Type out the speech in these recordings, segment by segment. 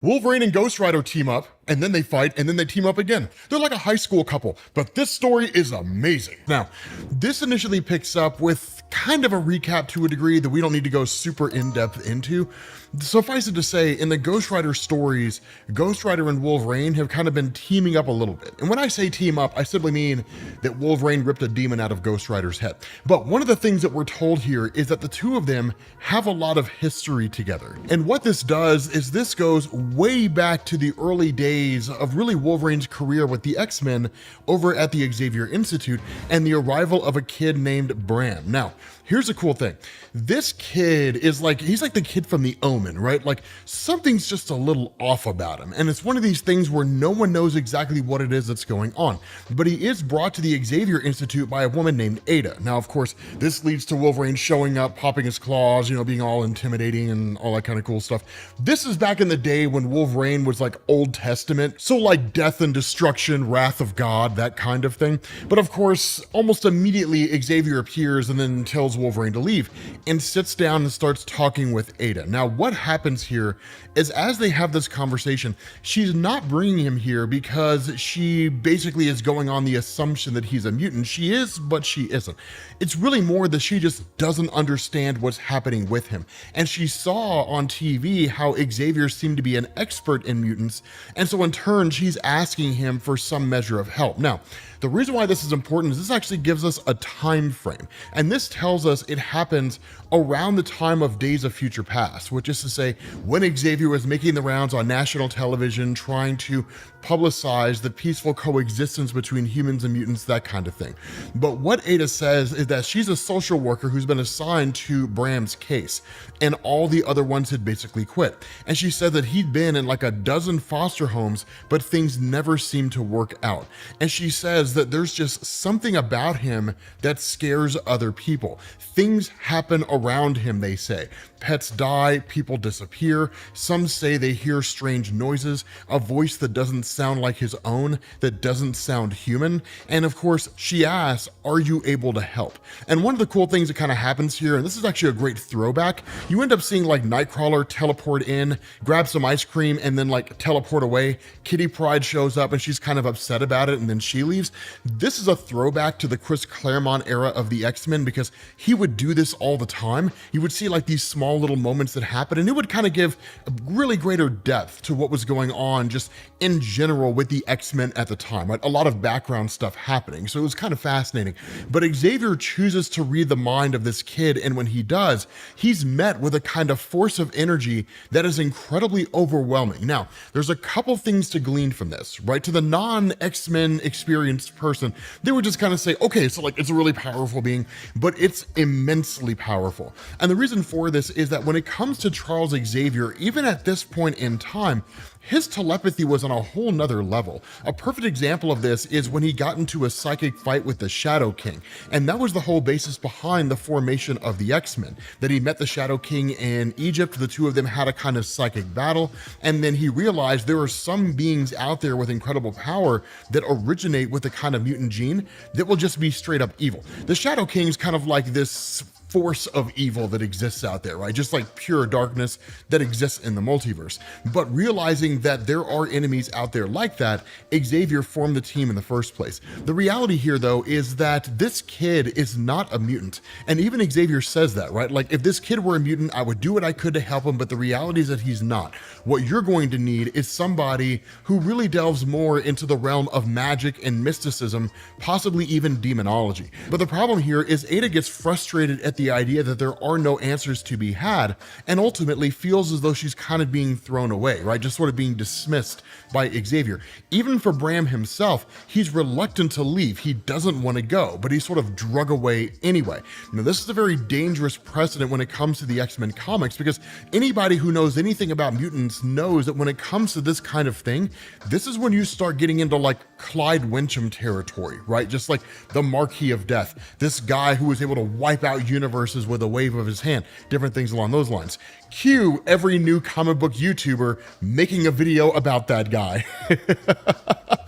Wolverine and Ghost Rider team up, and then they fight, and then they team up again. They're like a high school couple, but this story is amazing. Now, this initially picks up with kind of a recap to a degree that we don't need to go super in-depth into. Suffice it to say, in the Ghost Rider stories, Ghost Rider and Wolverine have kind of been teaming up a little bit. And when I say team up, I simply mean that Wolverine ripped a demon out of Ghost Rider's head. But one of the things that we're told here is that the two of them have a lot of history together. And what this does is this goes way back to the early days of really Wolverine's career with the X-Men over at the Xavier Institute and the arrival of a kid named Bram. Now, here's the cool thing. This kid is he's like the kid from The Omen, right? Like something's just a little off about him. And it's one of these things where no one knows exactly what it is that's going on. But he is brought to the Xavier Institute by a woman named Ada. Now, of course, this leads to Wolverine showing up, popping his claws, being all intimidating and all that kind of cool stuff. This is back in the day when Wolverine was like Old Testament. So like death and destruction, wrath of God, that kind of thing. But of course, almost immediately Xavier appears and then tells Wolverine to leave and sits down and starts talking with Ada. Now, what happens here is as they have this conversation, she's not bringing him here because she basically is going on the assumption that he's a mutant. She is, but she isn't. It's really more that she just doesn't understand what's happening with him. And she saw on TV how Xavier seemed to be an expert in mutants, and so in turn, she's asking him for some measure of help. Now, the reason why this is important is this actually gives us a time frame, and this tells us it happens around the time of Days of Future Past, which is to say when Xavier was making the rounds on national television trying to publicize the peaceful coexistence between humans and mutants, that kind of thing. But what Ada says is that she's a social worker who's been assigned to Bram's case, and all the other ones had basically quit. And she said that he'd been in like a dozen foster homes, but things never seemed to work out. And she says that there's just something about him that scares other people. Things happen around him, they say. Pets die, people disappear. Some say they hear strange noises, a voice that doesn't sound like his own, that doesn't sound human. And of course, she asks, are you able to help? And one of the cool things that kind of happens here, and this is actually a great throwback, you end up seeing like Nightcrawler teleport in, grab some ice cream, and then like teleport away. Kitty Pryde shows up and she's kind of upset about it, and then she leaves. This is a throwback to the Chris Claremont era of the X-Men because he would do this all the time. You would see like these small little moments that happen, and it would kind of give a really greater depth to what was going on just in general with the X-Men at the time, right? A lot of background stuff happening, so it was kind of fascinating. But Xavier chooses to read the mind of this kid, and when he does, he's met with a kind of force of energy that is incredibly overwhelming. Now, there's a couple things to glean from this, right? To the non-X-Men experienced person, they would just kind of say, okay, so like it's a really powerful being, but it's immensely powerful. And the reason for this is that when it comes to Charles Xavier, even at this point in time, his telepathy was on a whole nother level. A perfect example of this is when he got into a psychic fight with the Shadow King. And that was the whole basis behind the formation of the X-Men, that he met the Shadow King in Egypt. The two of them had a kind of psychic battle. And then he realized there are some beings out there with incredible power that originate with a kind of mutant gene that will just be straight up evil. The Shadow King's kind of like this force of evil that exists out there, right? Just like pure darkness that exists in the multiverse. But realizing that there are enemies out there like that, Xavier formed the team in the first place. The reality here, though, is that this kid is not a mutant. And even Xavier says that, right? Like, if this kid were a mutant, I would do what I could to help him, but the reality is that he's not. What you're going to need is somebody who really delves more into the realm of magic and mysticism, possibly even demonology. But the problem here is Ada gets frustrated at the idea that there are no answers to be had, and ultimately feels as though she's kind of being thrown away, right? Just sort of being dismissed by Xavier. Even for Bram himself, he's reluctant to leave. He doesn't want to go, but he's sort of drug away anyway. Now, this is a very dangerous precedent when it comes to the X-Men comics, because anybody who knows anything about mutants knows that when it comes to this kind of thing, this is when you start getting into like Clyde Wincham territory, right? Just like the Marquis of Death, this guy who was able to wipe out universes with a wave of his hand, different things along those lines. Cue every new comic book YouTuber making a video about that guy.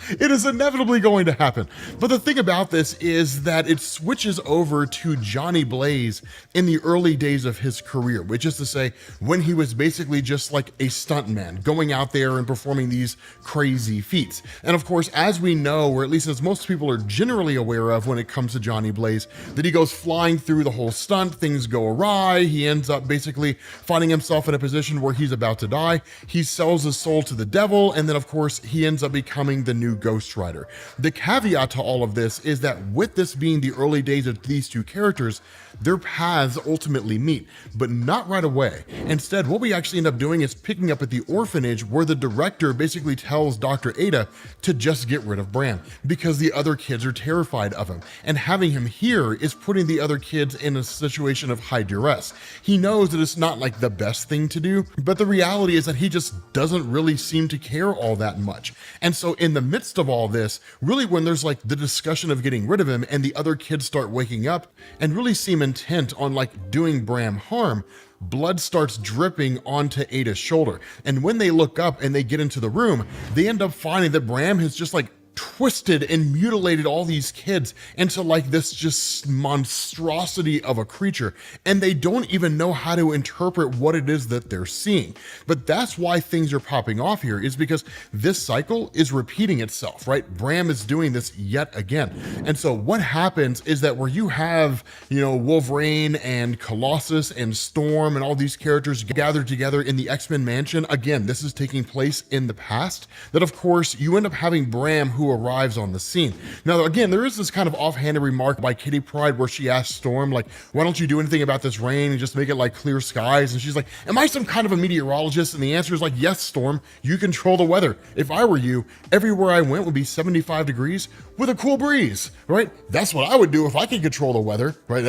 It is inevitably going to happen. But the thing about this is that it switches over to Johnny Blaze in the early days of his career, which is to say when he was basically just like a stuntman going out there and performing these crazy feats. And of course, as we know, or at least as most people are generally aware of when it comes to Johnny Blaze, that he goes flying through the whole stunt, things go awry, he ends up basically finding himself in a position where he's about to die, he sells his soul to the devil, and then of course he ends up becoming the new Ghost Rider. The caveat to all of this is that with this being the early days of these two characters, their paths ultimately meet, but not right away. Instead, what we actually end up doing is picking up at the orphanage where the director basically tells Dr. Ada to just get rid of Bram because the other kids are terrified of him. And having him here is putting the other kids in a situation of high duress. He knows that it's not like the best thing to do, but the reality is that he just doesn't really seem to care all that much. And so in the midst of all this, really when there's like the discussion of getting rid of him and the other kids start waking up and really seem intent on like doing Bram harm, blood starts dripping onto Ada's shoulder. And when they look up and they get into the room, they end up finding that Bram has just like twisted and mutilated all these kids into like this just monstrosity of a creature, and they don't even know how to interpret what it is that they're seeing. But that's why things are popping off here, is because this cycle is repeating itself, right? Bram is doing this yet again. And so what happens is that where you have, you know, Wolverine and Colossus and Storm and all these characters gathered together in the X-Men mansion, again, this is taking place in the past, that of course you end up having Bram who arrives on the scene. Now, again, there is this kind of offhanded remark by Kitty Pryde where she asks Storm, like, why don't you do anything about this rain and just make it like clear skies? And she's like, am I some kind of a meteorologist? And the answer is like, yes, Storm, you control the weather. If I were you, everywhere I went would be 75 degrees with a cool breeze, right? That's what I would do if I could control the weather, right?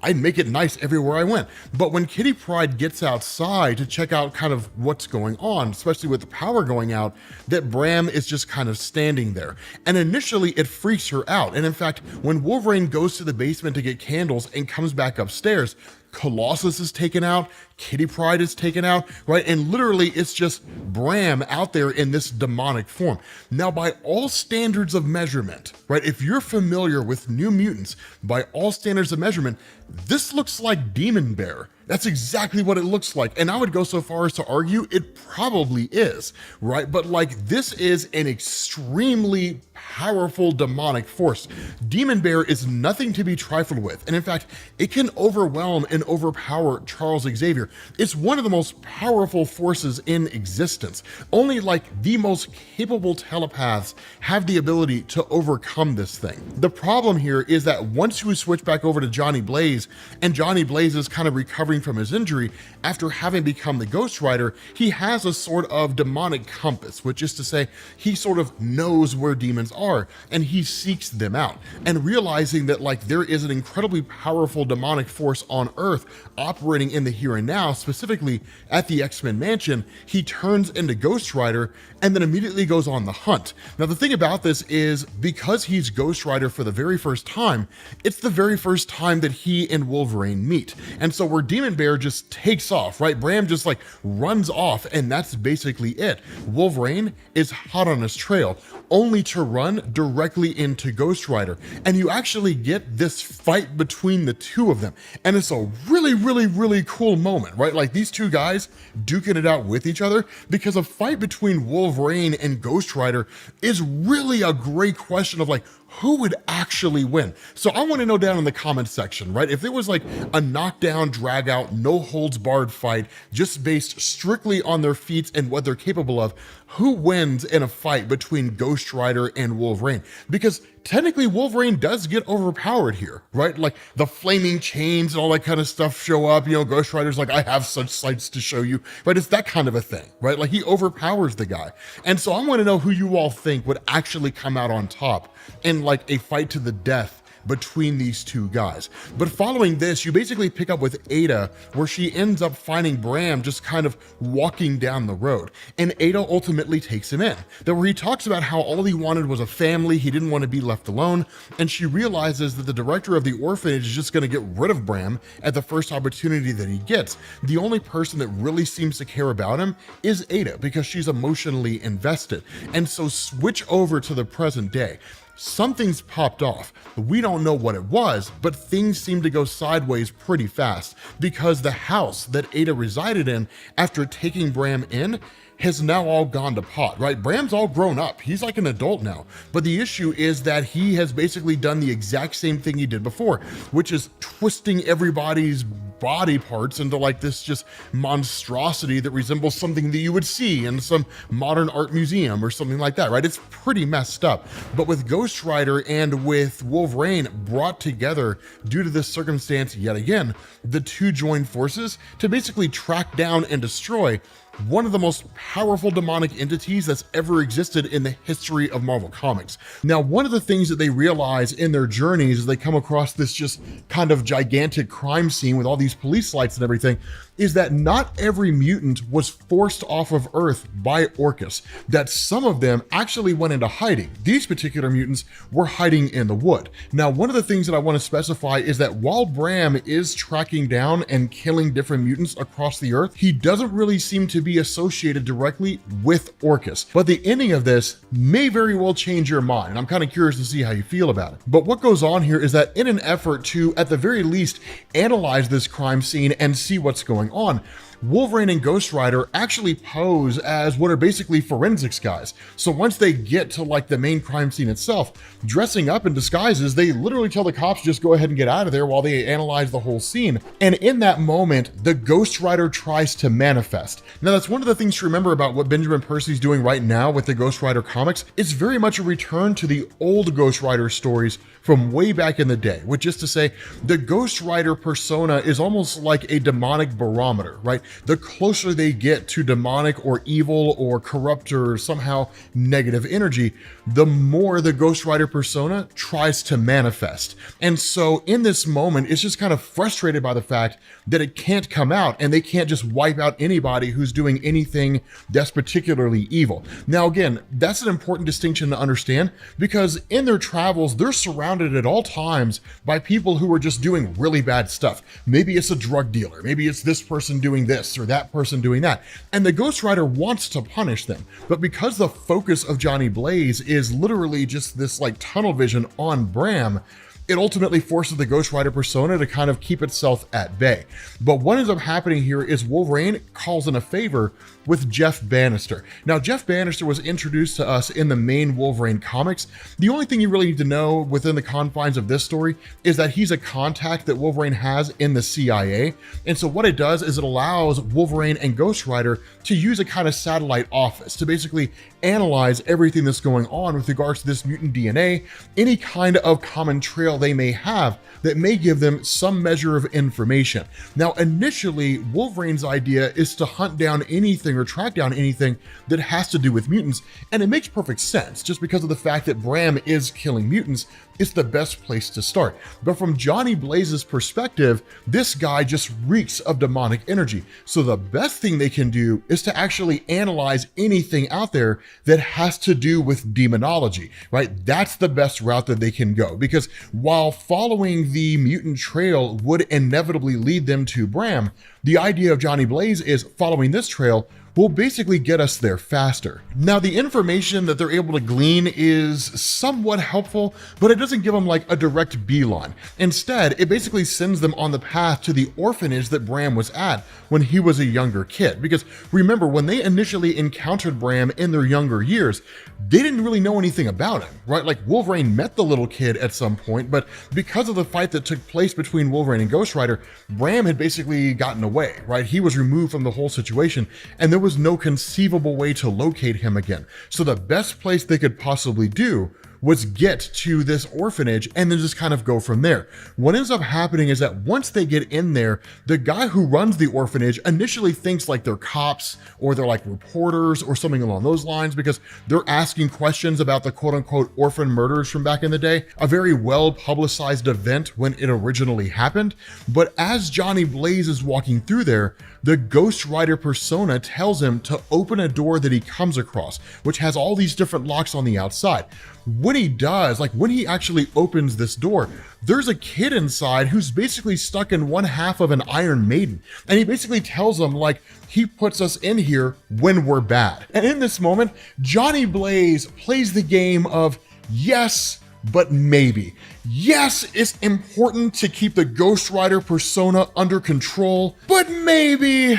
I'd make it nice everywhere I went. But when Kitty Pryde gets outside to check out kind of what's going on, especially with the power going out, that Bram is just kind of standing there. And initially it freaks her out. And in fact, when Wolverine goes to the basement to get candles and comes back upstairs, Colossus is taken out, Kitty Pryde is taken out, right? And literally it's just Bram out there in this demonic form. Now, by all standards of measurement, right? If you're familiar with New Mutants, by all standards of measurement, this looks like Demon Bear. That's exactly what it looks like. And I would go so far as to argue it probably is, right? But like, this is an extremely powerful demonic force. Demon Bear is nothing to be trifled with. And in fact, it can overwhelm and overpower Charles Xavier. It's one of the most powerful forces in existence. Only like the most capable telepaths have the ability to overcome this thing. The problem here is that once you switch back over to Johnny Blaze, and Johnny Blaze is kind of recovering from his injury after having become the Ghost Rider, he has a sort of demonic compass, which is to say he sort of knows where demons are and he seeks them out. And realizing that like there is an incredibly powerful demonic force on Earth operating in the here and now, specifically at the X-Men mansion, he turns into Ghost Rider and then immediately goes on the hunt. Now, the thing about this is because he's Ghost Rider for the very first time, it's the very first time that he and Wolverine meet. And so where Demon Bear just takes off, right? Bram just like runs off and that's basically it. Wolverine is hot on his trail, only to run directly into Ghost Rider. And you actually get this fight between the two of them. And it's a really, really, really cool moment, right? Like these two guys duking it out with each other, because a fight between Wolverine and Ghost Rider is really a great question of like, who would actually win? So I want to know down in the comments section, right? If it was like a knockdown, drag out, no holds barred fight, just based strictly on their feats and what they're capable of, who wins in a fight between Ghost Rider and Wolverine? Because technically Wolverine does get overpowered here, right? Like the flaming chains and all that kind of stuff show up, you know, Ghost Rider's like, I have such sights to show you, right? It's that kind of a thing, right? Like he overpowers the guy. And so I want to know who you all think would actually come out on top in like a fight to the death between these two guys. But following this, you basically pick up with Ada, where she ends up finding Bram just kind of walking down the road. And Ada ultimately takes him in. That where he talks about how all he wanted was a family, he didn't want to be left alone, and she realizes that the director of the orphanage is just going to get rid of Bram at the first opportunity that he gets. The only person that really seems to care about him is Ada, because she's emotionally invested. And so switch over to the present day. Something's popped off. We don't know what it was, but things seem to go sideways pretty fast, because the house that Ada resided in after taking Bram in has now all gone to pot, right? Bram's all grown up. He's like an adult now. But the issue is that he has basically done the exact same thing he did before, which is twisting everybody's body parts into like this just monstrosity that resembles something that you would see in some modern art museum or something like that, right? It's pretty messed up. But with Ghost Rider and with Wolverine brought together due to this circumstance yet again, the two join forces to basically track down and destroy one of the most powerful demonic entities that's ever existed in the history of Marvel Comics. Now, one of the things that they realize in their journeys as they come across this just kind of gigantic crime scene with all these police lights and everything is that not every mutant was forced off of Earth by Orcus, that some of them actually went into hiding. These particular mutants were hiding in the wood. Now, one of the things that I want to specify is that while Bram is tracking down and killing different mutants across the Earth, he doesn't really seem to be associated directly with Orcus. But the ending of this may very well change your mind, and I'm kind of curious to see how you feel about it. But what goes on here is that in an effort to, at the very least, analyze this crime scene and see what's going on, Wolverine and Ghost Rider actually pose as what are basically forensics guys. So once they get to like the main crime scene itself, dressing up in disguises, they literally tell the cops just go ahead and get out of there while they analyze the whole scene. And in that moment, the Ghost Rider tries to manifest. Now that's one of the things to remember about what Benjamin Percy's doing right now with the Ghost Rider comics. It's very much a return to the old Ghost Rider stories from way back in the day, which is to say the Ghost Rider persona is almost like a demonic barometer, right? The closer they get to demonic or evil or corrupt or somehow negative energy, the more the Ghost Rider persona tries to manifest. And so in this moment, it's just kind of frustrated by the fact that it can't come out and they can't just wipe out anybody who's doing anything that's particularly evil. Now, again, that's an important distinction to understand because in their travels, they're surrounded at all times by people who are just doing really bad stuff. Maybe it's a drug dealer, maybe it's this person doing this or that person doing that. And the Ghost Rider wants to punish them. But because the focus of Johnny Blaze is literally just this like tunnel vision on Bram, it ultimately forces the Ghost Rider persona to kind of keep itself at bay. But what ends up happening here is Wolverine calls in a favor with Jeff Bannister. Now, Jeff Bannister was introduced to us in the main Wolverine comics. The only thing you really need to know within the confines of this story is that he's a contact that Wolverine has in the CIA. And so what it does is it allows Wolverine and Ghost Rider to use a kind of satellite office to basically analyze everything that's going on with regards to this mutant DNA, any kind of common trail they may have that may give them some measure of information. Now, initially, Wolverine's idea is to hunt down anything or track down anything that has to do with mutants, and it makes perfect sense just because of the fact that Bram is killing mutants. It's the best place to start. But from Johnny Blaze's perspective, this guy just reeks of demonic energy. So the best thing they can do is to actually analyze anything out there that has to do with demonology, right? That's the best route that they can go, because while following the mutant trail would inevitably lead them to Bram, the idea of Johnny Blaze is following this trail will basically get us there faster. Now, the information that they're able to glean is somewhat helpful, but it doesn't give them like a direct beeline. Instead, it basically sends them on the path to the orphanage that Bram was at when he was a younger kid. Because remember, when they initially encountered Bram in their younger years, they didn't really know anything about him, right? Like Wolverine met the little kid at some point, but because of the fight that took place between Wolverine and Ghost Rider, Bram had basically gotten away, right? He was removed from the whole situation, and there was no conceivable way to locate him again. So the best place they could possibly do was get to this orphanage and then just kind of go from there. What ends up happening is that once they get in there, the guy who runs the orphanage initially thinks like they're cops or they're like reporters or something along those lines, because they're asking questions about the quote unquote orphan murders from back in the day, a very well publicized event when it originally happened. But as Johnny Blaze is walking through there, the Ghost Rider persona tells him to open a door that he comes across, which has all these different locks on the outside. When he does, like when he actually opens this door, there's a kid inside who's basically stuck in one half of an Iron Maiden. And he basically tells him like, he puts us in here when we're bad. And in this moment, Johnny Blaze plays the game of yes, but maybe. Yes, it's important to keep the Ghost Rider persona under control, but maybe,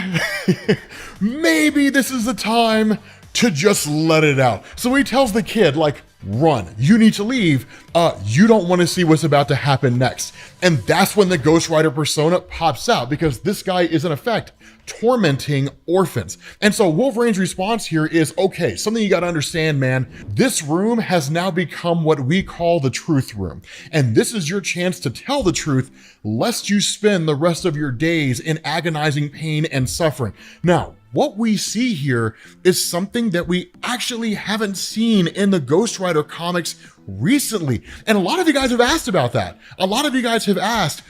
maybe this is the time to just let it out. So he tells the kid, like, run, you need to leave. You don't want to see what's about to happen next. And that's when the Ghost Rider persona pops out, because this guy is in effect tormenting orphans. And so Wolverine's response here is, okay, something you got to understand, man, this room has now become what we call the truth room. And this is your chance to tell the truth, lest you spend the rest of your days in agonizing pain and suffering. Now, what we see here is something that we actually haven't seen in the Ghost Rider comics recently. And a lot of you guys have asked about that. A lot of you guys have asked,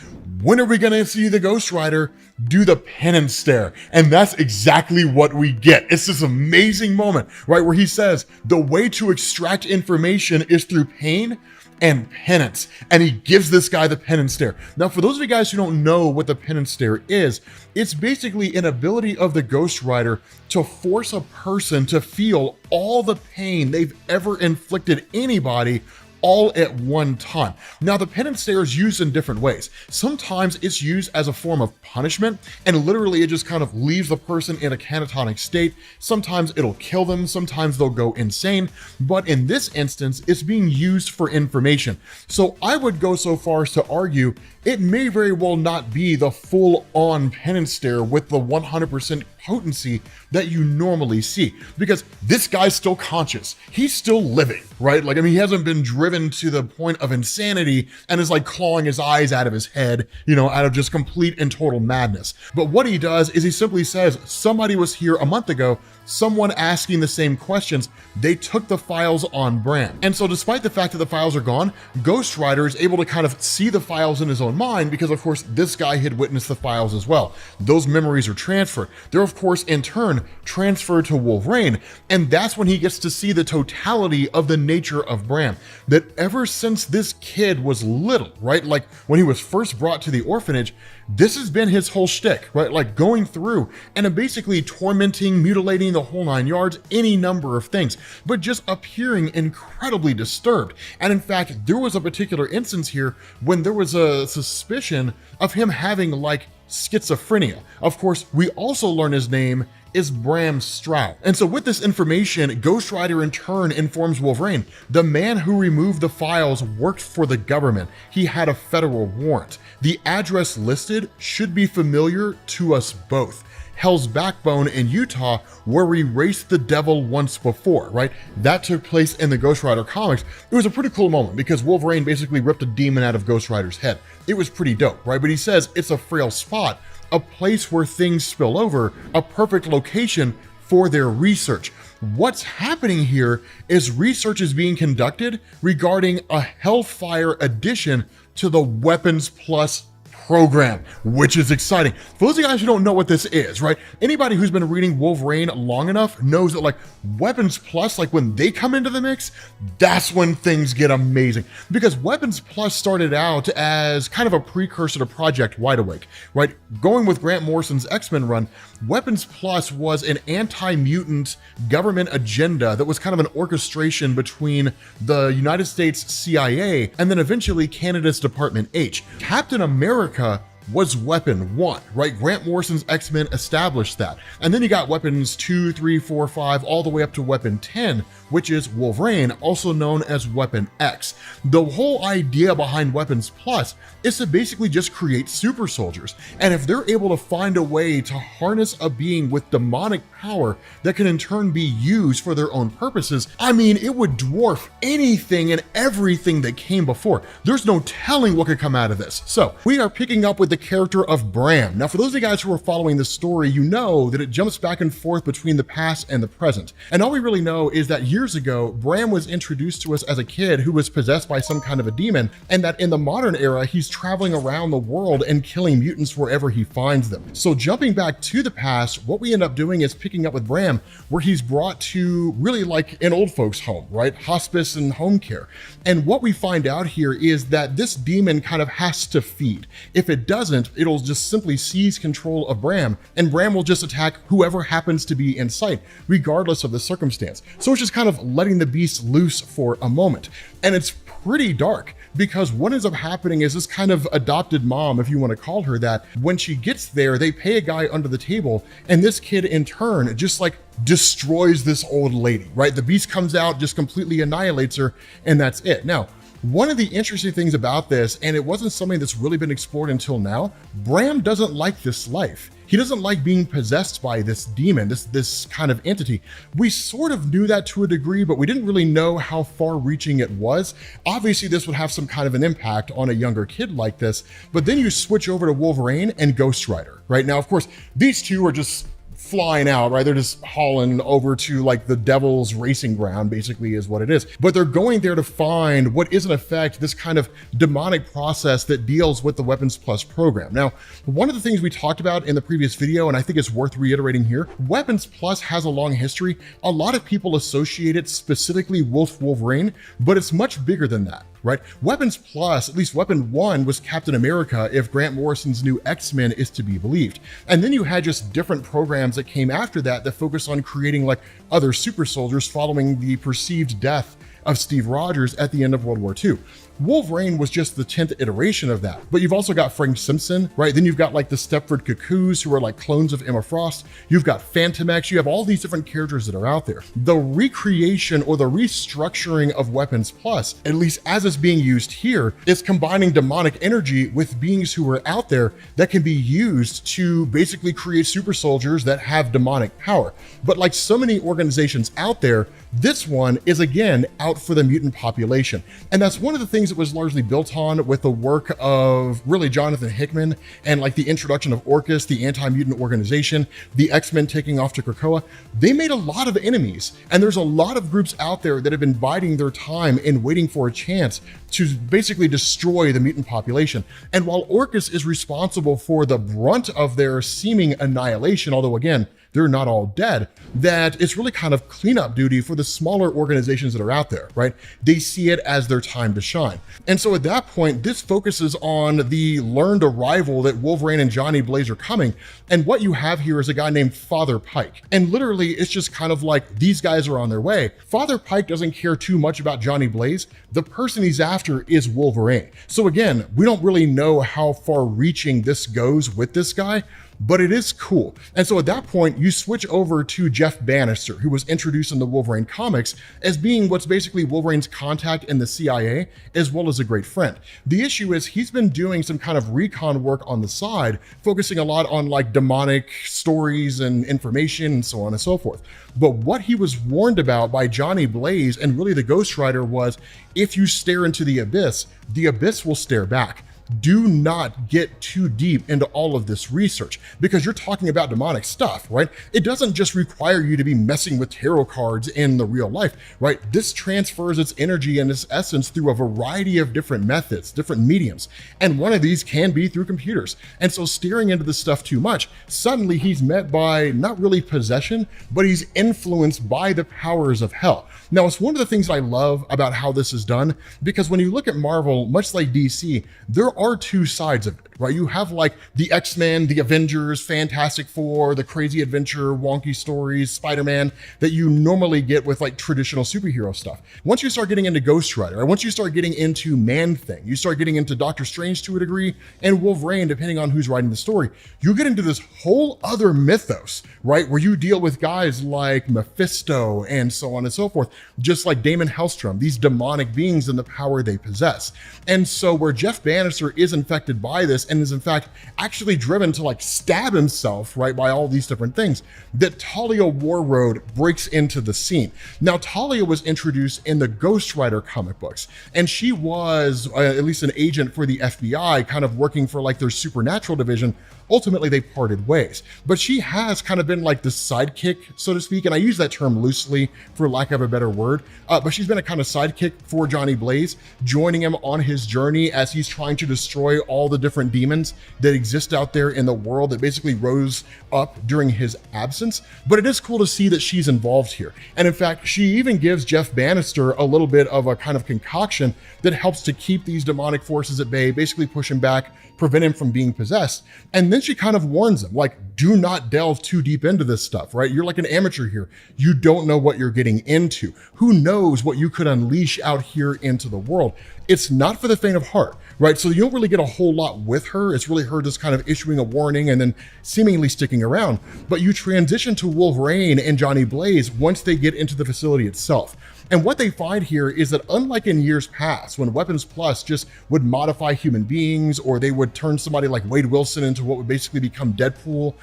when are we going to see the Ghost Rider do the penance stare? And that's exactly what we get. It's this amazing moment, right, where he says, the way to extract information is through pain and penance. And he gives this guy the penance stare. Now, for those of you guys who don't know what the penance stare is, it's basically an ability of the Ghost Rider to force a person to feel all the pain they've ever inflicted anybody all at one time. Now, the penance stare is used in different ways. Sometimes it's used as a form of punishment, and literally it just kind of leaves the person in a catatonic state. Sometimes it'll kill them, sometimes they'll go insane, but in this instance, it's being used for information. So I would go so far as to argue it may very well not be the full-on penance stare with the 100% potency that you normally see, because this guy's still conscious. He's still living, right? Like, I mean, he hasn't been driven to the point of insanity and is like clawing his eyes out of his head, you know, out of just complete and total madness. But what he does is he simply says, somebody was here a month ago, someone asking the same questions, they took the files on Bram. And so despite the fact that the files are gone, Ghost Rider is able to kind of see the files in his own mind, because of course this guy had witnessed the files as well. Those memories are transferred. They're of course in turn transferred to Wolverine, and that's when he gets to see the totality of the nature of Bram. That ever since this kid was little, right, like when he was first brought to the orphanage, this has been his whole shtick, right? Like going through and basically tormenting, mutilating the whole nine yards, any number of things, but just appearing incredibly disturbed. And in fact, there was a particular instance here when there was a suspicion of him having like schizophrenia. Of course, we also learn his name is Bram Stroud. And so with this information, Ghost Rider in turn informs Wolverine, the man who removed the files worked for the government. He had a federal warrant. The address listed should be familiar to us both. Hell's Backbone in Utah, where we raced the devil once before, right? That took place in the Ghost Rider comics. It was a pretty cool moment because Wolverine basically ripped a demon out of Ghost Rider's head. It was pretty dope, right? But he says it's a frail spot, a place where things spill over, a perfect location for their research. What's happening here is research is being conducted regarding a Hellfire addition to the Weapons Plus program, which is exciting. For those of you guys who don't know what this is, right? Anybody who's been reading Wolverine long enough knows that like Weapons Plus, like when they come into the mix, that's when things get amazing. Because Weapons Plus started out as kind of a precursor to Project Wide Awake, right? Going with Grant Morrison's X-Men run, Weapons Plus was an anti-mutant government agenda that was kind of an orchestration between the United States CIA and then eventually Canada's Department H. Captain America was Weapon 1, right? Grant Morrison's X-Men established that. And then you got weapons 2, 3, 4, 5, all the way up to weapon 10, which is Wolverine, also known as Weapon X. The whole idea behind Weapons Plus is to basically just create super soldiers. And if they're able to find a way to harness a being with demonic power that can in turn be used for their own purposes, I mean, it would dwarf anything and everything that came before. There's no telling what could come out of this. So we are picking up with the character of Bram. Now, for those of you guys who are following this story, you know that it jumps back and forth between the past and the present. And all we really know is that years ago, Bram was introduced to us as a kid who was possessed by some kind of a demon, and that in the modern era, he's traveling around the world and killing mutants wherever he finds them. So jumping back to the past, what we end up doing is picking up with Bram, where he's brought to really like an old folks home, right? Hospice and home care. And what we find out here is that this demon kind of has to feed. If it doesn't, it'll just simply seize control of Bram, and Bram will just attack whoever happens to be in sight, regardless of the circumstance. So it's just kind of letting the beast loose for a moment. And it's pretty dark, because what ends up happening is this kind of adopted mom, if you want to call her that, when she gets there, they pay a guy under the table, and this kid in turn just like destroys this old lady, right? The beast comes out, just completely annihilates her, and that's it. Now, one of the interesting things about this, and it wasn't something that's really been explored until now, Bram doesn't like this life. He doesn't like being possessed by this demon, this kind of entity. We sort of knew that to a degree, but we didn't really know how far-reaching it was. Obviously, this would have some kind of an impact on a younger kid like this, but then you switch over to Wolverine and Ghost Rider, right? Now, of course, these two are just flying out, right? They're just hauling over to like the devil's racing ground, basically is what it is. But they're going there to find what is in effect this kind of demonic process that deals with the Weapons Plus program. Now, one of the things we talked about in the previous video, and I think it's worth reiterating here, Weapons Plus has a long history. A lot of people associate it specifically with Wolverine, but it's much bigger than that, right? Weapons Plus, at least Weapon 1, was Captain America if Grant Morrison's new X-Men is to be believed. And then you had just different programs that came after that that focused on creating like other super soldiers following the perceived death of Steve Rogers at the end of World War II. Wolverine was just the 10th iteration of that. But you've also got Frank Simpson, right? Then you've got like the Stepford Cuckoos, who are like clones of Emma Frost. You've got Phantom X. You have all these different characters that are out there. The recreation or the restructuring of Weapons Plus, at least as it's being used here, is combining demonic energy with beings who are out there that can be used to basically create super soldiers that have demonic power. But like so many organizations out there, this one is again out for the mutant population. And that's one of the things that was largely built on with the work of really Jonathan Hickman and like the introduction of Orchis, the anti-mutant organization, the X-Men taking off to Krakoa. They made a lot of enemies, and there's a lot of groups out there that have been biding their time and waiting for a chance to basically destroy the mutant population. And while Orchis is responsible for the brunt of their seeming annihilation, although again, they're not all dead, that it's really kind of cleanup duty for the smaller organizations that are out there, right? They see it as their time to shine. And so at that point, this focuses on the learned arrival that Wolverine and Johnny Blaze are coming. And what you have here is a guy named Father Pike. And literally, it's just kind of like, these guys are on their way. Father Pike doesn't care too much about Johnny Blaze. The person he's after is Wolverine. So again, we don't really know how far reaching this goes with this guy, but it is cool. And so at that point, you switch over to Jeff Bannister, who was introduced in the Wolverine comics as being what's basically Wolverine's contact in the CIA, as well as a great friend. The issue is he's been doing some kind of recon work on the side, focusing a lot on like demonic stories and information and so on and so forth. But what he was warned about by Johnny Blaze and really the Ghost Rider was, if you stare into the abyss will stare back. Do not get too deep into all of this research, because you're talking about demonic stuff, right? It doesn't just require you to be messing with tarot cards in the real life, right? This transfers its energy and its essence through a variety of different methods, different mediums. And one of these can be through computers. And so staring into this stuff too much, suddenly he's met by not really possession, but he's influenced by the powers of hell. Now, it's one of the things I love about how this is done, because when you look at Marvel, much like DC, there are two sides of it, right? You have like the X-Men, the Avengers, Fantastic Four, the crazy adventure, wonky stories, Spider-Man that you normally get with like traditional superhero stuff. Once you start getting into Ghost Rider, or once you start getting into Man-Thing, you start getting into Doctor Strange to a degree, and Wolverine, depending on who's writing the story, you get into this whole other mythos, right? Where you deal with guys like Mephisto and so on and so forth, just like Damon Hellstrom, these demonic beings and the power they possess. And so where Jeff Bannister is infected by this and is in fact actually driven to like stab himself, right, by all these different things, that Talia Warroad breaks into the scene. Now, Talia was introduced in the Ghost Rider comic books, and she was at least an agent for the FBI, kind of working for like their supernatural division. Ultimately, they parted ways, but she has kind of been like the sidekick, so to speak, and I use that term loosely for lack of a better word, but she's been a kind of sidekick for Johnny Blaze, joining him on his journey as he's trying to destroy all the different demons that exist out there in the world that basically rose up during his absence. But it is cool to see that she's involved here. And in fact, she even gives Jeff Bannister a little bit of a kind of concoction that helps to keep these demonic forces at bay, basically push him back, prevent him from being possessed. And then she kind of warns him, like, do not delve too deep into this stuff, right? You're like an amateur here. You don't know what you're getting into. Who knows what you could unleash out here into the world? It's not for the faint of heart, right? So you don't really get a whole lot with her. It's really her just kind of issuing a warning and then seemingly sticking around. But you transition to Wolverine and Johnny Blaze once they get into the facility itself. And what they find here is that unlike in years past, when Weapons Plus just would modify human beings, or they would turn somebody like Wade Wilson into what would basically become Deadpool,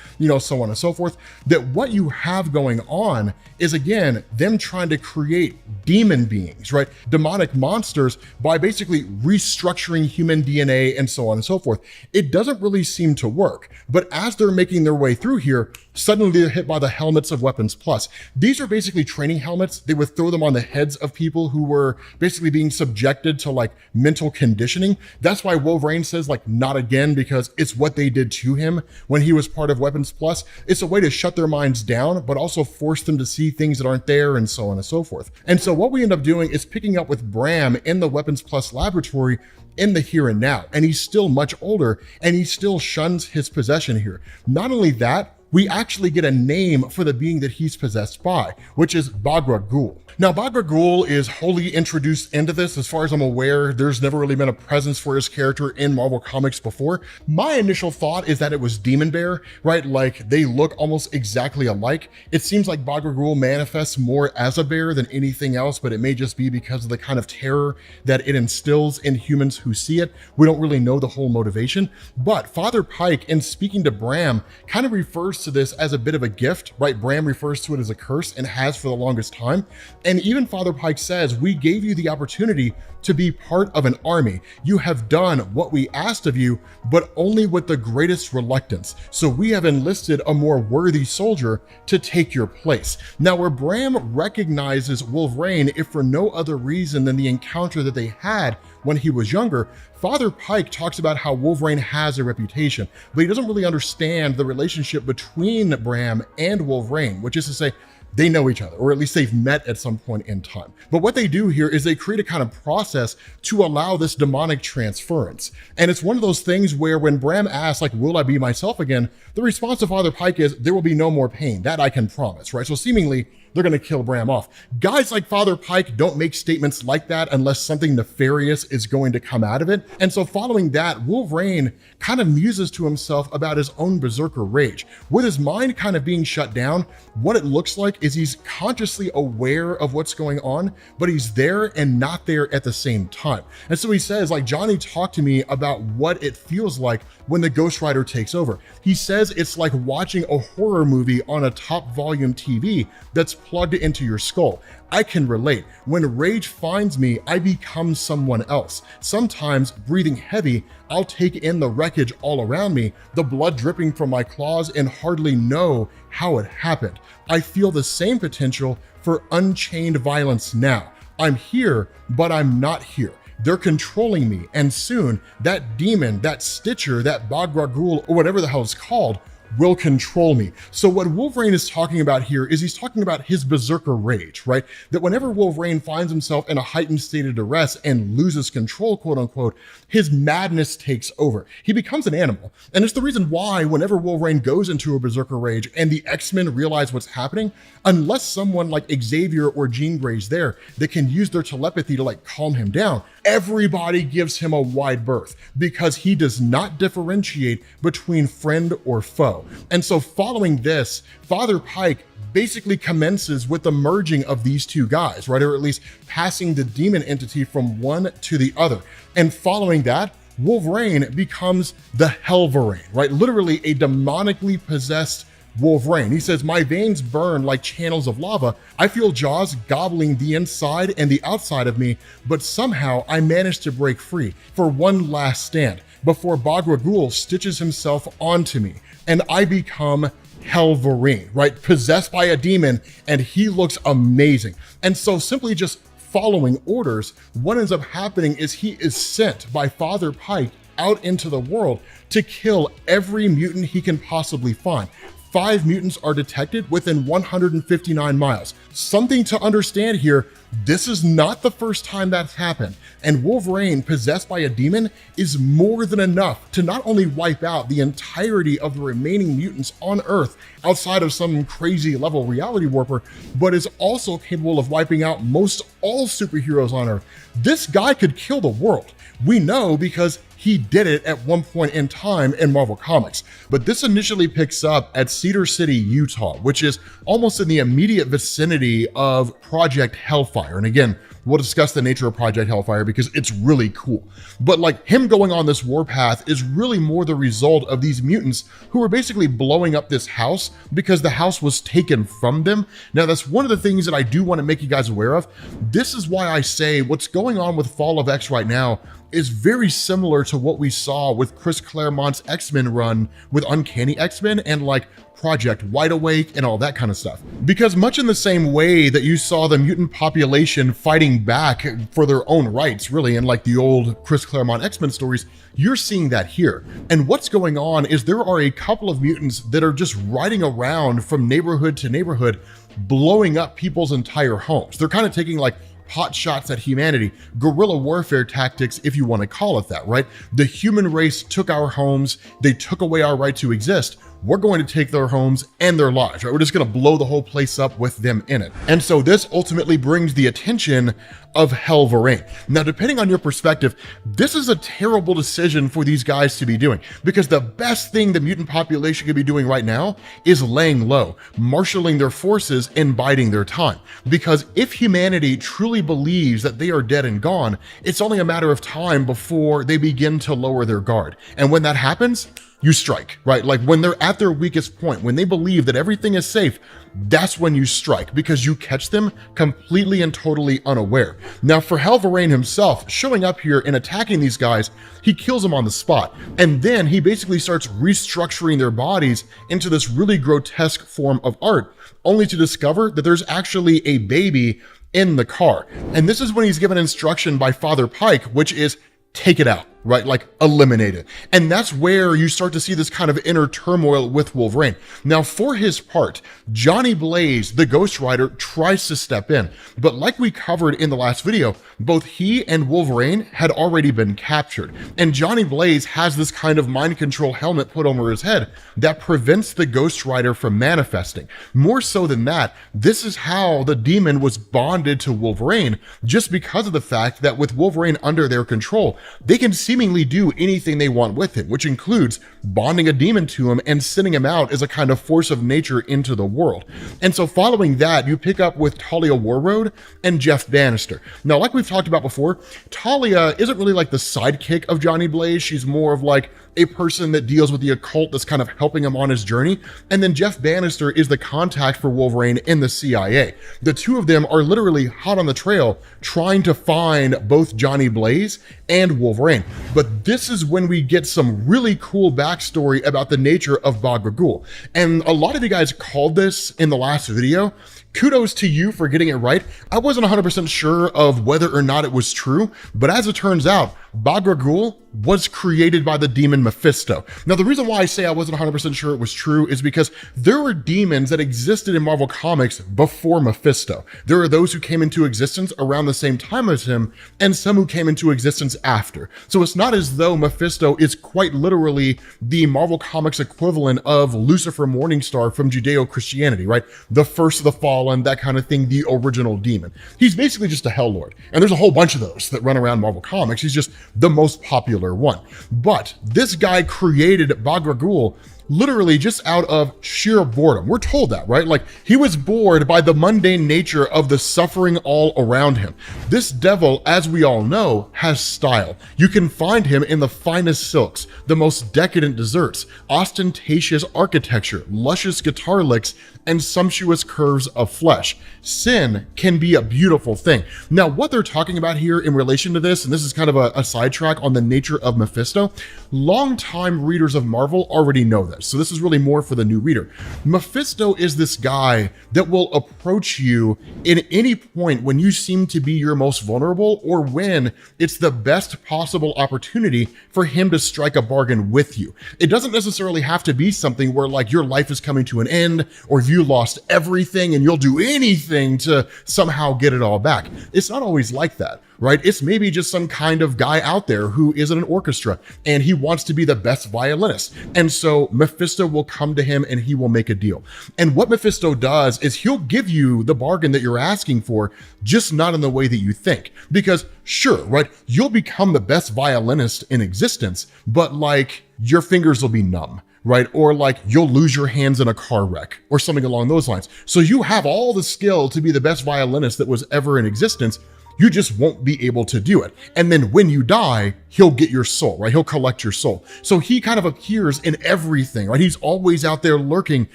so on and so forth, that what you have going on is, again, them trying to create demon beings, right? Demonic monsters by basically restructuring human DNA and so on and so forth. It doesn't really seem to work, but as they're making their way through here, suddenly they're hit by the helmets of Weapons Plus. These are basically training helmets. They would throw them on the heads of people who were basically being subjected to like mental conditioning. That's why Wolverine says like, not again, because it's what they did to him when he was part of Weapons Plus. It's a way to shut their minds down, but also force them to see things that aren't there and so on and so forth. And so what we end up doing is picking up with Bram in the Weapons Plus laboratory in the here and now. And he's still much older and he still shuns his possession here. Not only that, we actually get a name for the being that he's possessed by, which is Bagra Ghul. Now, Bagra Ghul is wholly introduced into this. As far as I'm aware, there's never really been a presence for his character in Marvel Comics before. My initial thought is that it was Demon Bear, right? Like, they look almost exactly alike. It seems like Bagra Ghul manifests more as a bear than anything else, but it may just be because of the kind of terror that it instills in humans who see it. We don't really know the whole motivation, but Father Pike, in speaking to Bram, kind of refers to this as a bit of a gift, right? Bram refers to it as a curse and has for the longest time. And even Father Pike says, we gave you the opportunity to be part of an army. You have done what we asked of you, but only with the greatest reluctance. So we have enlisted a more worthy soldier to take your place. Now, where Bram recognizes Wolverine, if for no other reason than the encounter that they had when he was younger, Father Pike talks about how Wolverine has a reputation, but he doesn't really understand the relationship between Bram and Wolverine, which is to say, they know each other, or at least they've met at some point in time. But what they do here is they create a kind of process to allow this demonic transference. And it's one of those things where when Bram asks, like, will I be myself again? The response of Father Pike is, there will be no more pain. That I can promise, right? So seemingly, they're going to kill Bram off. Guys like Father Pike don't make statements like that unless something nefarious is going to come out of it. And so following that, Wolverine kind of muses to himself about his own berserker rage. With his mind kind of being shut down, what it looks like is he's consciously aware of what's going on, but he's there and not there at the same time. And so he says, like, Johnny talked to me about what it feels like when the Ghost Rider takes over. He says it's like watching a horror movie on a top volume TV that's plugged into your skull. I can relate. When rage finds me, I become someone else. Sometimes, breathing heavy, I'll take in the wreckage all around me, the blood dripping from my claws, and hardly know how it happened. I feel the same potential for unchained violence now. I'm here, but I'm not here. They're controlling me, and soon, that demon, that Stitcher, that Bagra Ghul, or whatever the hell it's called, will control me. So what Wolverine is talking about here is he's talking about his berserker rage, right? That whenever Wolverine finds himself in a heightened state of duress and loses control, quote unquote, his madness takes over. He becomes an animal. And it's the reason why whenever Wolverine goes into a berserker rage and the X-Men realize what's happening, unless someone like Xavier or Jean Grey's there that can use their telepathy to like calm him down, everybody gives him a wide berth because he does not differentiate between friend or foe. And so following this, Father Pike basically commences with the merging of these two guys, right? Or at least passing the demon entity from one to the other. And following that, Wolverine becomes the Hellverine, right? Literally a demonically possessed Wolverine. He says, my veins burn like channels of lava. I feel jaws gobbling the inside and the outside of me, but somehow I managed to break free for one last stand before Bagra Ghul stitches himself onto me, and I become Hellverine, right? Possessed by a demon, and he looks amazing. And so simply just following orders, what ends up happening is he is sent by Father Pike out into the world to kill every mutant he can possibly find. 5 mutants are detected within 159 miles. Something to understand here, this is not the first time that's happened, and Wolverine possessed by a demon is more than enough to not only wipe out the entirety of the remaining mutants on Earth outside of some crazy level reality warper, but is also capable of wiping out most all superheroes on Earth. This guy could kill the world. We know because he did it at one point in time in Marvel Comics. But this initially picks up at Cedar City, Utah, which is almost in the immediate vicinity of Project Hellfire. And again, we'll discuss the nature of Project Hellfire because it's really cool. But like him going on this warpath is really more the result of these mutants who were basically blowing up this house because the house was taken from them. Now, that's one of the things that I do want to make you guys aware of. This is why I say what's going on with Fall of X right now is very similar to what we saw with Chris Claremont's X-Men run with Uncanny X-Men and like Project Wide Awake and all that kind of stuff. Because much in the same way that you saw the mutant population fighting back for their own rights, really, in like the old Chris Claremont X-Men stories, you're seeing that here. And what's going on is there are a couple of mutants that are just riding around from neighborhood to neighborhood, blowing up people's entire homes. They're kind of taking like pot shots at humanity, guerrilla warfare tactics, if you want to call it that, right? The human race took our homes, they took away our right to exist. We're going to take their homes and their lives, right? We're just going to blow the whole place up with them in it. And so this ultimately brings the attention of Hellverine. Now, depending on your perspective, this is a terrible decision for these guys to be doing because the best thing the mutant population could be doing right now is laying low, marshaling their forces and biding their time. Because if humanity truly believes that they are dead and gone, it's only a matter of time before they begin to lower their guard. And when that happens, you strike, right? Like when they're at their weakest point, when they believe that everything is safe, that's when you strike because you catch them completely and totally unaware. Now for Hellverine himself, showing up here and attacking these guys, he kills them on the spot. And then he basically starts restructuring their bodies into this really grotesque form of art, only to discover that there's actually a baby in the car. And this is when he's given instruction by Father Pike, which is take it out, right? Like eliminate it. And that's where you start to see this kind of inner turmoil with Wolverine. Now for his part, Johnny Blaze, the Ghost Rider, tries to step in, but like we covered in the last video, both he and Wolverine had already been captured. And Johnny Blaze has this kind of mind control helmet put over his head that prevents the Ghost Rider from manifesting. More so than that, this is how the demon was bonded to Wolverine, just because of the fact that with Wolverine under their control, they can seemingly do anything they want with him, which includes bonding a demon to him and sending him out as a kind of force of nature into the world. And so following that, you pick up with Talia Warroad and Jeff Bannister. Now, like we've talked about before, Talia isn't really like the sidekick of Johnny Blaze. She's more of like a person that deals with the occult that's kind of helping him on his journey. And then Jeff Bannister is the contact for Wolverine in the CIA. The two of them are literally hot on the trail trying to find both Johnny Blaze and Wolverine. But this is when we get some really cool backstory about the nature of Bagra Ghul. And a lot of you guys called this in the last video. Kudos to you for getting it right. I wasn't 100% sure of whether or not it was true, but as it turns out, Bagra Ghul was created by the demon Mephisto. Now, the reason why I say I wasn't 100% sure it was true is because there were demons that existed in Marvel Comics before Mephisto. There are those who came into existence around the same time as him, and some who came into existence after. So it's not as though Mephisto is quite literally the Marvel Comics equivalent of Lucifer Morningstar from Judeo-Christianity, right? The first of the fallen, that kind of thing, the original demon. He's basically just a Hell Lord. And there's a whole bunch of those that run around Marvel Comics. He's just the most popular one. But this guy created Bagragul literally just out of sheer boredom. We're told that, right? Like, he was bored by the mundane nature of the suffering all around him. This devil, as we all know, has style. You can find him in the finest silks, the most decadent desserts, ostentatious architecture, luscious guitar licks, and sumptuous curves of flesh. Sin can be a beautiful thing. Now, what they're talking about here in relation to this, and this is kind of a sidetrack on the nature of Mephisto, longtime readers of Marvel already know this. So this is really more for the new reader. Mephisto is this guy that will approach you in any point when you seem to be your most vulnerable, or when it's the best possible opportunity for him to strike a bargain with you. It doesn't necessarily have to be something where like your life is coming to an end, or if you lost everything and you'll do anything to somehow get it all back. It's not always like that, right? It's maybe just some kind of guy out there who is in an orchestra and he wants to be the best violinist. And so Mephisto will come to him and he will make a deal. And what Mephisto does is he'll give you the bargain that you're asking for, just not in the way that you think. Because sure, right, you'll become the best violinist in existence, but like your fingers will be numb, right? Or like you'll lose your hands in a car wreck or something along those lines. So you have all the skill to be the best violinist that was ever in existence. You just won't be able to do it. And then when you die, he'll get your soul, right? He'll collect your soul. So he kind of appears in everything, right? He's always out there lurking,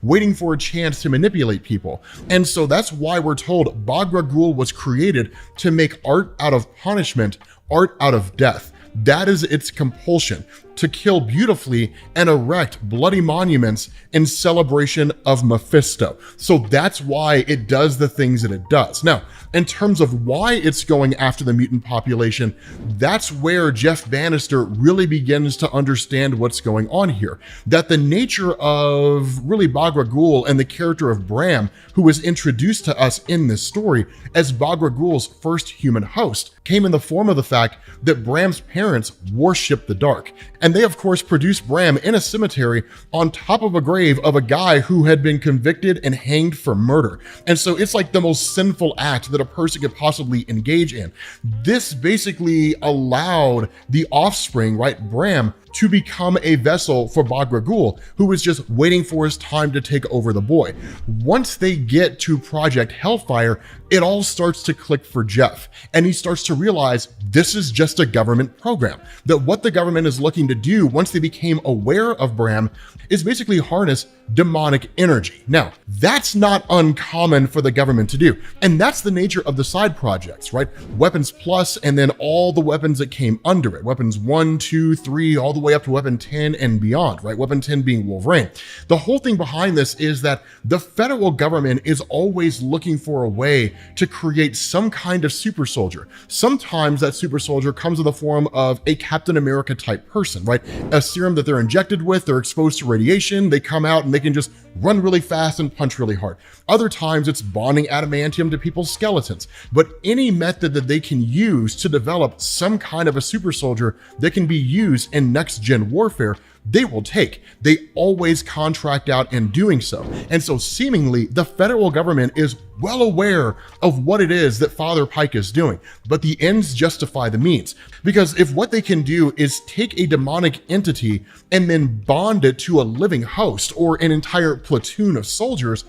waiting for a chance to manipulate people. And so that's why we're told Bagragul was created to make art out of punishment, art out of death. That is its compulsion, to kill beautifully and erect bloody monuments in celebration of Mephisto. So that's why it does the things that it does. Now, in terms of why it's going after the mutant population, that's where Jeff Bannister really begins to understand what's going on here. That the nature of really Bagragul and the character of Bram, who was introduced to us in this story as Bagragul's first human host, came in the form of the fact that Bram's parents worshiped the dark. And they, of course, produced Bram in a cemetery on top of a grave of a guy who had been convicted and hanged for murder. And so it's like the most sinful act that a person could possibly engage in. This basically allowed the offspring, right, Bram, to become a vessel for Bagragul, who was just waiting for his time to take over the boy. Once they get to Project Hellfire, it all starts to click for Jeff, and he starts to realize this is just a government program, that what the government is looking to do once they became aware of Bram is basically harness demonic energy. Now, that's not uncommon for the government to do, and that's the nature of the side projects, right? Weapons Plus, and then all the weapons that came under it, weapons 1, 2, 3, all the way up to weapon 10 and beyond, right? Weapon 10 being Wolverine. The whole thing behind this is that the federal government is always looking for a way to create some kind of super soldier. Sometimes that super soldier comes in the form of a Captain America type person, right? A serum that they're injected with, they're exposed to radiation, they come out and they can just run really fast and punch really hard. Other times it's bonding adamantium to people's skeletons. But any method that they can use to develop some kind of a super soldier that can be used in next gen warfare, they will take. They always contract out in doing so. And so seemingly the federal government is well aware of what it is that Father Pike is doing, but the ends justify the means. Because if what they can do is take a demonic entity and then bond it to a living host or an entire platoon of soldiers,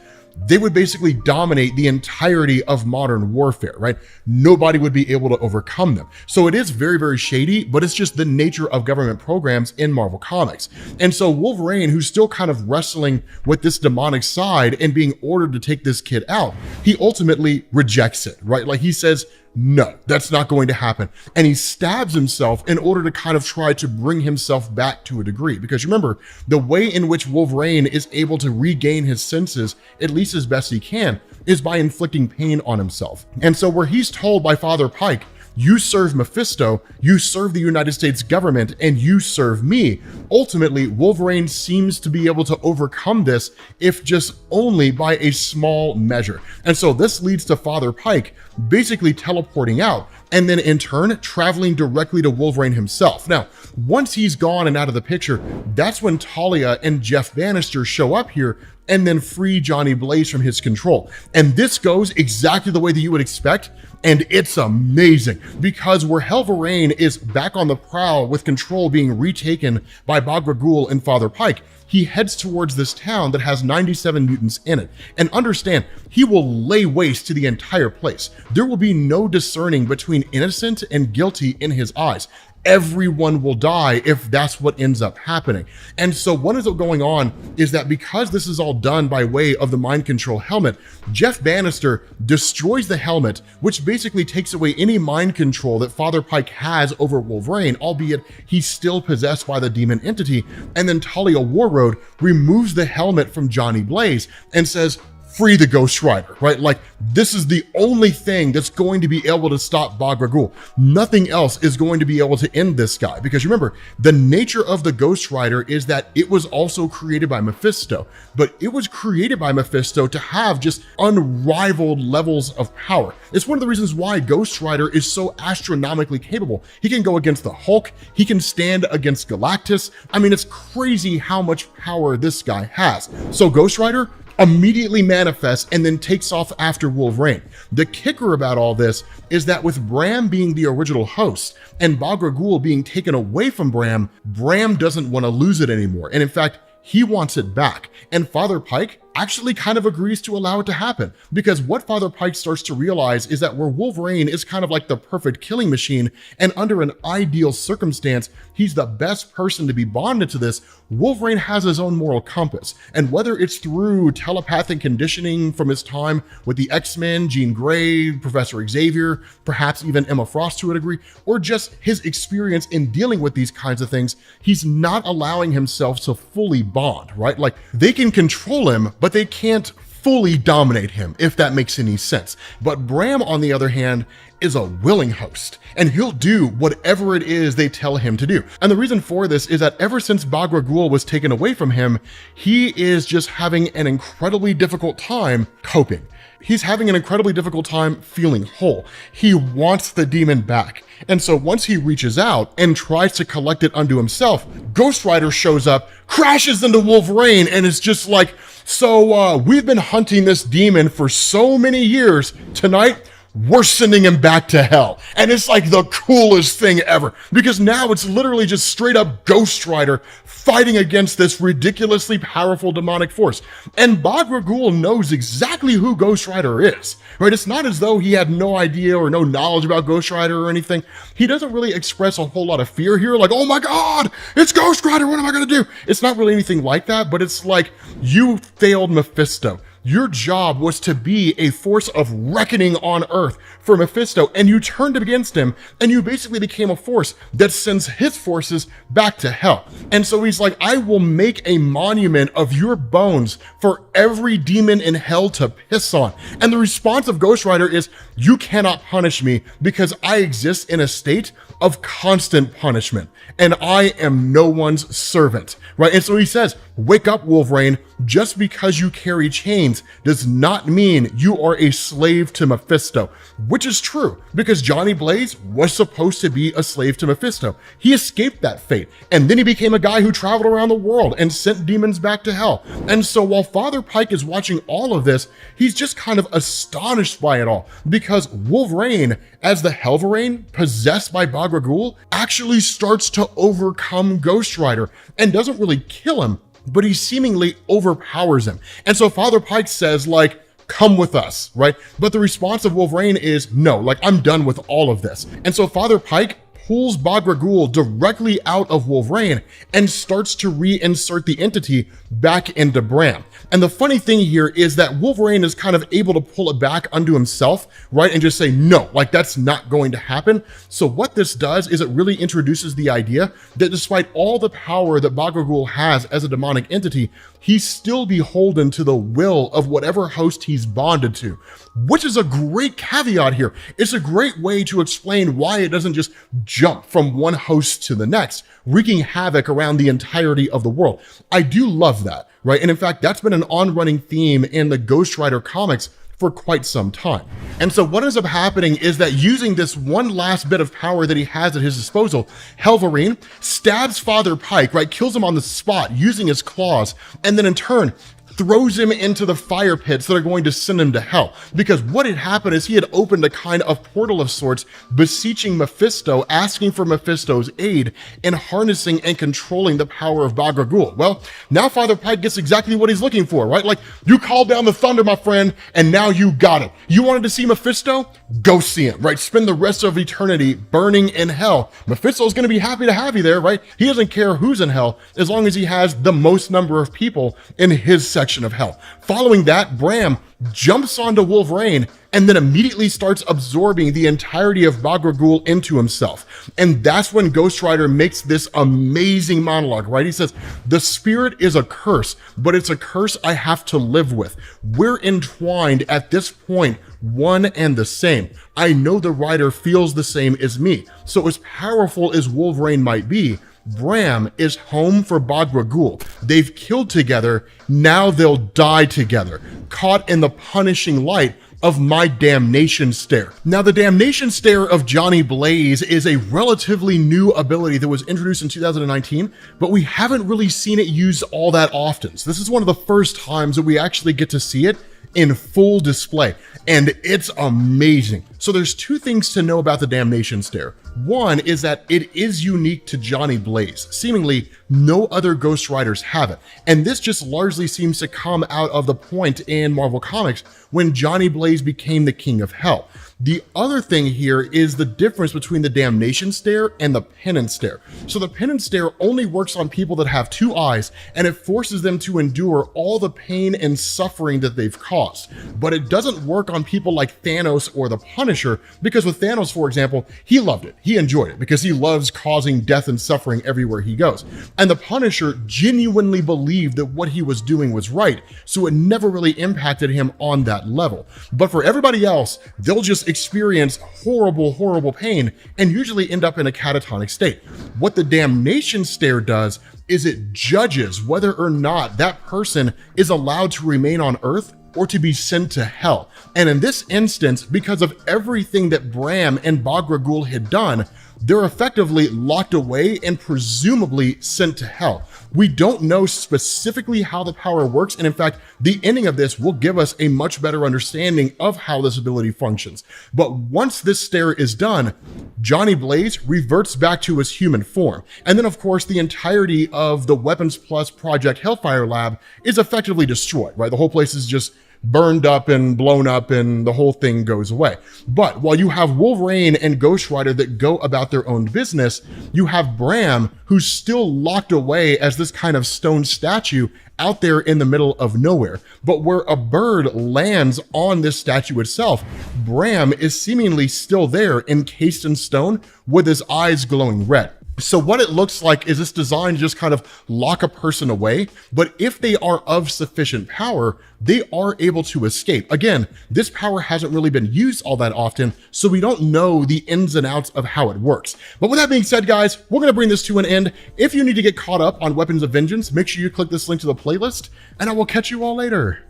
they would basically dominate the entirety of modern warfare, right? Nobody would be able to overcome them. So it is very, very shady, but it's just the nature of government programs in Marvel Comics. And so Wolverine, who's still kind of wrestling with this demonic side and being ordered to take this kid out, he ultimately rejects it, right? Like he says, no, that's not going to happen. And he stabs himself in order to kind of try to bring himself back to a degree. Because remember, the way in which Wolverine is able to regain his senses, at least as best he can, is by inflicting pain on himself. And so where he's told by Father Pike You serve Mephisto, you serve the United States government, and you serve me. Ultimately, Wolverine seems to be able to overcome this, if just only by a small measure. And so this leads to Father Pike basically teleporting out, and then in turn traveling directly to Wolverine himself. Now, once he's gone and out of the picture, that's when Talia and Jeff Bannister show up here and then free Johnny Blaze from his control. And this goes exactly the way that you would expect, and it's amazing, because where Hellverine is back on the prowl with control being retaken by Bagra Ghul and Father Pike, he heads towards this town that has 97 mutants in it. And understand, he will lay waste to the entire place. There will be no discerning between innocent and guilty in his eyes. Everyone will die if that's what ends up happening. And so what ends up going on is that because this is all done by way of the mind control helmet, Jeff Bannister destroys the helmet, which basically takes away any mind control that Father Pike has over Wolverine, albeit he's still possessed by the demon entity. And then Talia Warroad removes the helmet from Johnny Blaze and says, free the Ghost Rider, right? Like, this is the only thing that's going to be able to stop Bagra Ghul. Nothing else is going to be able to end this guy, because remember, the nature of the Ghost Rider is that it was also created by Mephisto, but it was created by Mephisto to have just unrivaled levels of power. It's one of the reasons why Ghost Rider is so astronomically capable. He can go against the Hulk, he can stand against Galactus. I mean, it's crazy how much power this guy has. So Ghost Rider immediately manifests and then takes off after Wolverine. The kicker about all this is that with Bram being the original host and Bagra Ghul being taken away from Bram, Bram doesn't want to lose it anymore. And in fact, he wants it back. And Father Pike actually kind of agrees to allow it to happen, because what Father Pike starts to realize is that where Wolverine is kind of like the perfect killing machine, and under an ideal circumstance, he's the best person to be bonded to this, Wolverine has his own moral compass. And whether it's through telepathic conditioning from his time with the X-Men, Jean Grey, Professor Xavier, perhaps even Emma Frost to a degree, or just his experience in dealing with these kinds of things, he's not allowing himself to fully bond, right? Like, they can control him, but they can't fully dominate him, if that makes any sense. But Bram, on the other hand, is a willing host, and he'll do whatever it is they tell him to do. And the reason for this is that ever since Bagra Ghul was taken away from him, he is just having an incredibly difficult time coping. He's having an incredibly difficult time feeling whole. He wants the demon back. And so once he reaches out and tries to collect it unto himself, Ghost Rider shows up, crashes into Wolverine, and is just like, so we've been hunting this demon for so many years. Tonight, we're sending him back to hell. And it's like the coolest thing ever, because now it's literally just straight up Ghost Rider fighting against this ridiculously powerful demonic force. And Bagra Ghul knows exactly who Ghost Rider is, right? It's not as though he had no idea or no knowledge about Ghost Rider or anything. He doesn't really express a whole lot of fear here, like, oh my God, it's Ghost Rider, what am I gonna do? It's not really anything like that, but it's like, you failed Mephisto. Your job was to be a force of reckoning on Earth for Mephisto, and you turned against him, and you basically became a force that sends his forces back to hell. And so he's like, I will make a monument of your bones for every demon in hell to piss on. And the response of Ghost Rider is, you cannot punish me because I exist in a state of constant punishment, and I am no one's servant, right? And so he says, wake up, Wolverine. Just because you carry chains does not mean you are a slave to Mephisto, which is true, because Johnny Blaze was supposed to be a slave to Mephisto. He escaped that fate, and then he became a guy who traveled around the world and sent demons back to hell. And so while Father Pike is watching all of this, he's just kind of astonished by it all, because Wolverine, as the Hellverine possessed by Bagra Ghul, actually starts to overcome Ghost Rider and doesn't really kill him, but he seemingly overpowers him. And so Father Pike says, like, come with us, right? But the response of Wolverine is, no, like, I'm done with all of this. And so Father Pike pulls Bagra Ghul directly out of Wolverine and starts to reinsert the entity back into Bram. And the funny thing here is that Wolverine is kind of able to pull it back unto himself, right? And just say, no, like, that's not going to happen. So what this does is it really introduces the idea that despite all the power that Bagra Ghul has as a demonic entity, he's still beholden to the will of whatever host he's bonded to. which is a great caveat here. It's a great way to explain why it doesn't just jump from one host to the next, wreaking havoc around the entirety of the world. I do love that, right? And in fact, that's been an on-running theme in the Ghost Rider comics for quite some time. And so what ends up happening is that using this one last bit of power that he has at his disposal, Hellverine stabs Father Pike, right? Kills him on the spot using his claws, and then in turn, throws him into the fire pits that are going to send him to hell. Because what had happened is he had opened a kind of portal of sorts, beseeching Mephisto, asking for Mephisto's aid in harnessing and controlling the power of Bagra Ghul. Well, now Father Pike gets exactly what he's looking for, right? Like, you called down the thunder, my friend, and now you got it. You wanted to see Mephisto? Go see him, right? Spend the rest of eternity burning in hell. Mephisto's gonna be happy to have you there, right? He doesn't care who's in hell, as long as he has the most number of people in his section of hell. Following that, Bram jumps onto Wolverine and then immediately starts absorbing the entirety of Bagra Ghul into himself. And that's when Ghost Rider makes this amazing monologue, right? He says, the spirit is a curse, but it's a curse I have to live with. We're entwined at this point, one and the same. I know the Rider feels the same as me. So as powerful as Wolverine might be, Bram is home for Bagra Ghul. They've killed together, now they'll die together, caught in the punishing light of my damnation stare. Now, the damnation stare of Johnny Blaze is a relatively new ability that was introduced in 2019, but we haven't really seen it used all that often. So this is one of the first times that we actually get to see it in full display, and it's amazing. So there's two things to know about the damnation stare. One is that it is unique to Johnny Blaze. Seemingly, no other Ghost Riders have it. And this just largely seems to come out of the point in Marvel Comics when Johnny Blaze became the King of Hell. The other thing here is the difference between the damnation stare and the penance stare. So the penance stare only works on people that have two eyes, and it forces them to endure all the pain and suffering that they've caused. But it doesn't work on people like THANOS or the Punisher, because with THANOS, for example, he loved it. He enjoyed it because he loves causing death and suffering everywhere he goes. And the Punisher genuinely believed that what he was doing was right, so it never really impacted him on that level. But for everybody else, they'll just experience horrible, horrible pain and usually end up in a catatonic state. What the damnation stare does is it judges whether or not that person is allowed to remain on Earth or to be sent to hell. And in this instance, because of everything that Bram and Bagra Ghul had done, they're effectively locked away and presumably sent to hell. We don't know specifically how the power works, and in fact, the ending of this will give us a much better understanding of how this ability functions. But once this stare is done, Johnny Blaze reverts back to his human form. And then of course, the entirety of the Weapons Plus Project Hellfire lab is effectively destroyed, right? The whole place is just burned up and blown up and the whole thing goes away. But while you have Wolverine and Ghost Rider that go about their own business, you have Bram who's still locked away as this kind of stone statue out there in the middle of nowhere. But where a bird lands on this statue itself, Bram is seemingly still there, encased in stone with his eyes glowing red. So what it looks like is this design to just kind of lock a person away, but if they are of sufficient power, they are able to escape. Again, this power hasn't really been used all that often, so we don't know the ins and outs of how it works. But with that being said, guys, we're gonna bring this to an end. If you need to get caught up on Weapons of Vengeance, make sure you click this link to the playlist, and I will catch you all later.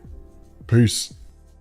Peace.